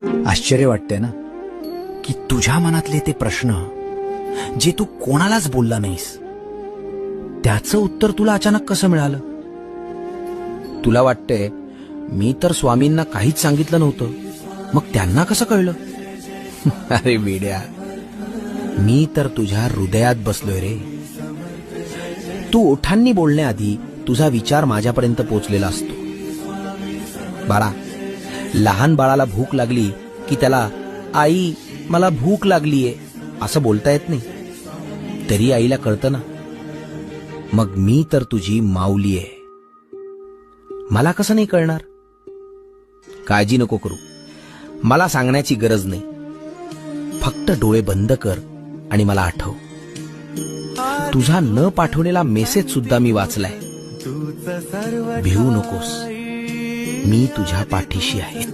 आश्चर्य वाटतंय ना की तुझ्या मनातले ते प्रश्न जे तू कोणालाच बोलला नाहीस त्याचं उत्तर तुला अचानक कसं मिळालं. तुला वाटतंय मी तर स्वामींना काहीच सांगितलं नव्हतं, मग त्यांना कसं कळलं. अरे वेड्या, मी तर तुझ्या हृदयात बसलोय रे. तू ओठांनी बोलण्याआधी तुझा विचार माझ्यापर्यंत पोचलेला असतो. बाळा, लहान बाळाला भूक लागली की त्याला आई मला भूक लागलीये असं बोलता येत नाही, तरी आईला कळतं ना. मग मी तर तुझी माऊली आहे, मला कसं नाही कळणार. काळजी नको करू, मला सांगण्याची गरज नाही. फक्त डोळे बंद कर आणि मला आठव. तुझा न पाठवलेला मेसेज सुद्धा मी वाचलाय. भिवू नकोस, मी तुझ्या पाठीशी आहे.